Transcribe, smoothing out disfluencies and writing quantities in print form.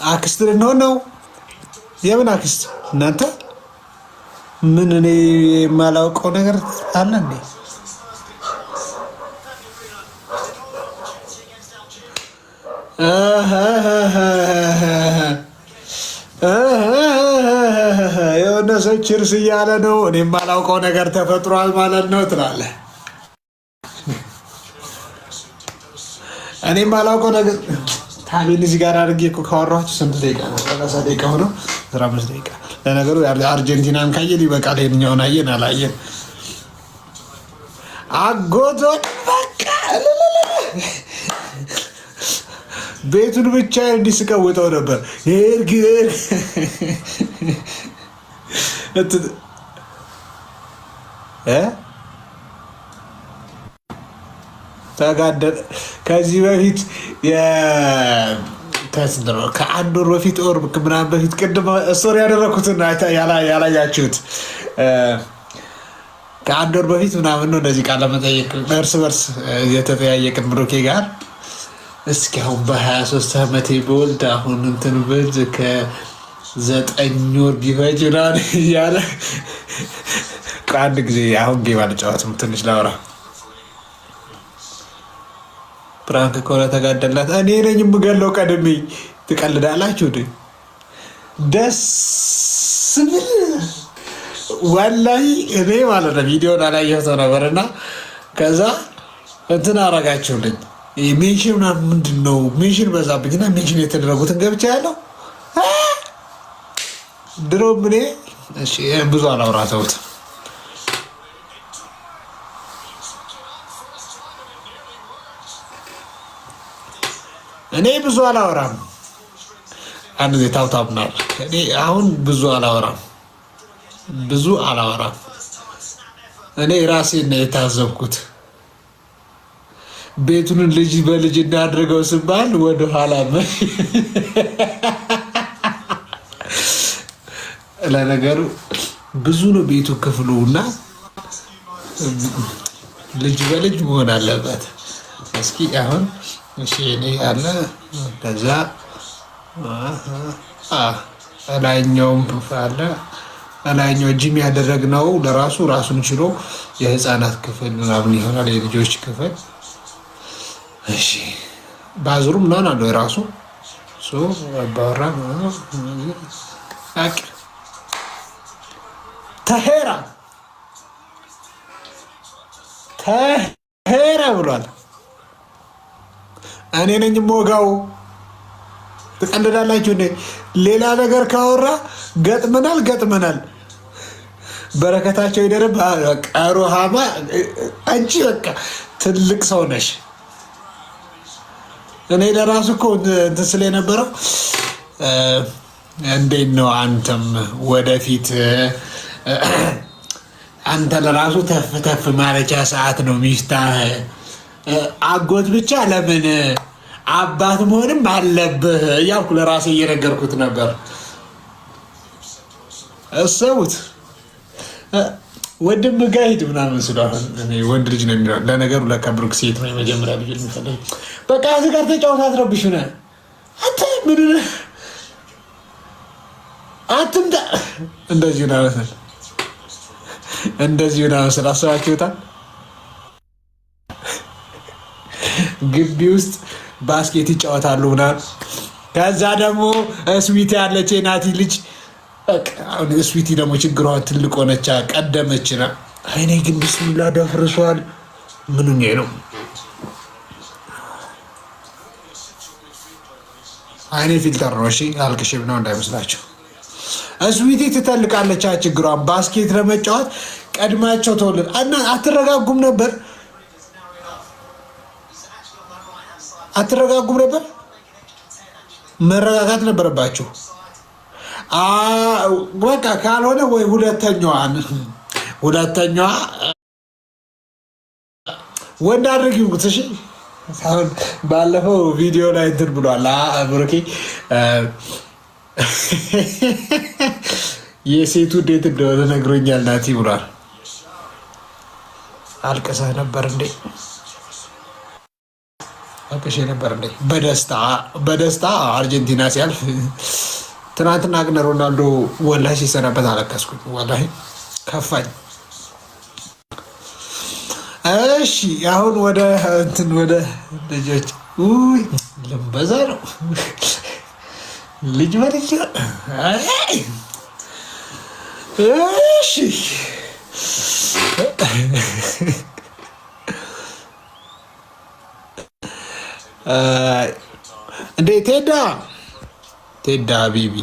አክስት ነው የምን አክስት እናንተ ምን እኔ የማላውቀው ነገር አለ እንዴ? የሆነ ሰው ችርስ እያለ ነው። እኔ የማላውቀው ነገር ተፈጥሯል ማለት ነው ትላለህ። እኔ የማላውቀው ነገር ታቢን እዚህ ጋር አድርጌ እኮ ካወራኋችሁ ስንት ደቂቃ ነው? 30 ደቂቃ ሆኖ 15 ደቂቃ። ለነገሩ አርጀንቲናን ካየን ይበቃል። ይሄኛውን አየን አላየን አጎቶን በቃ ቤቱን ብቻ እንዲስቀውጠው ነበር። ተጋደለ ከዚህ በፊት ከአንድ ወር በፊት ወር ምናምን በፊት ቅድም ስቶሪ ያደረኩትን ያላያችሁት ከአንድ ወር በፊት ምናምን ነው። እንደዚህ ቃለ መጠየቅ እርስ በርስ የተጠያየቅን ብሩኬ ጋር እስኪ አሁን በ23 ዓመቴ በወልድ አሁን እንትን ብልድ ከ9 ወር ቢፈጅ ምናምን እያለ ከአንድ ጊዜ አሁን ጌም አልጫወትም ትንሽ ላውራ። ፕራንክ ከሆነ ተጋደላት እኔ ነኝ የምገለው ቀድሜ። ትቀልዳላችሁ ድ ደስ ብል ወላሂ እኔ ማለት ነው ቪዲዮን አላየሁት ነበርና ከዛ እንትን አረጋችሁልኝ ሜንሽን ምናምን ምንድን ነው ሜንሽን በዛብኝና ሜንሽን የተደረጉትን ገብቻ ያለው ድሮም እኔ ብዙ አላውራ ተውት። እኔ ብዙ አላወራም። አንድ ጊዜ ታውታብናል። እኔ አሁን ብዙ አላወራም። እኔ ራሴን ነው የታዘብኩት። ቤቱን ልጅ በልጅ እንዳደረገው ስባል ወደኋላ ለነገሩ ብዙ ነው ቤቱ ክፍሉ እና ልጅ በልጅ መሆን አለበት። እስኪ አሁን እሺ እኔ አለ ከዛ ላይኛውም አለ ላይኛው ጂም ያደረግነው ለራሱ ራሱን ችሎ የህፃናት ክፍል ምናምን ይሆናል፣ የልጆች ክፍል። እሺ ባዝሩ ምናምን አለው የራሱ ባወራ ተሄራ ብሏል። እኔ ነኝ ሞጋው። ትቀልዳላችሁ እንዴ? ሌላ ነገር ካወራ ገጥመናል። በረከታቸው ይደረብ። ሩሃማ አንቺ በቃ ትልቅ ሰው ነሽ። እኔ ለራሱ እኮ እንትን ስለ የነበረው እንዴት ነው አንተም ወደፊት አንተ ለራሱ ተፍ ማለቻ ሰዓት ነው ሚስታህ አጎት ብቻ ለምን አባት መሆንም አለብህ እያልኩ ለራሴ እየነገርኩት ነበር። እሰቡት ወንድም ጋር ሂድ ምናምን ስለሆነ እኔ ወንድ ልጅ ነው የሚለው። ለነገሩ ለካ ብሩክ ሴት ነው የመጀመሪያ ልጅ የሚፈልግ። በቃ እዚህ ጋር ተጫወት አትረብሽ ሆነ አንተ ምን አትምጣ። እንደዚህ ነው መሰል አስባችሁታል? ግቢ ውስጥ ባስኬት ይጫወታሉ ምናምን። ከዛ ደግሞ ስዊቲ ያለች የናቲ ልጅ ስዊቲ ደግሞ ችግሯ ትልቅ ሆነቻ ቀደመችና አይኔ ግን ብስሚላ ደፍርሷል። ምኑኝ ነው አይኔ ፊልተር ነው። እሺ አልቅሽም ነው እንዳይመስላችሁ። ስዊቲ ትተልቃለች ችግሯን ባስኬት ለመጫወት ቀድማቸው ተወለድ እና አትረጋጉም ነበር መረጋጋት ነበረባችሁ። በቃ ካልሆነ ወይ ሁለተኛዋ ወንድ አድርጊው። እሺ አሁን ባለፈው ቪዲዮ ላይ እንትን ብሏል ብሩኬ የሴቱ እንዴት እንደሆነ ነግሮኛል ናቲ ብሏል። አልቀሰህ ነበር እንዴ? አቅሼ ነበር እንዴ በደስታ አርጀንቲና ሲያልፍ። ትናንትና ግን ሮናልዶ ወላሂ ሲሰናበት አለቀስኩኝ። ወላሂ ከፋኝ። እሺ አሁን ወደ ልጆች ልንበዛ ነው። ልጅ በልጅ እሺ እንዴ ቴዳ ቢቢ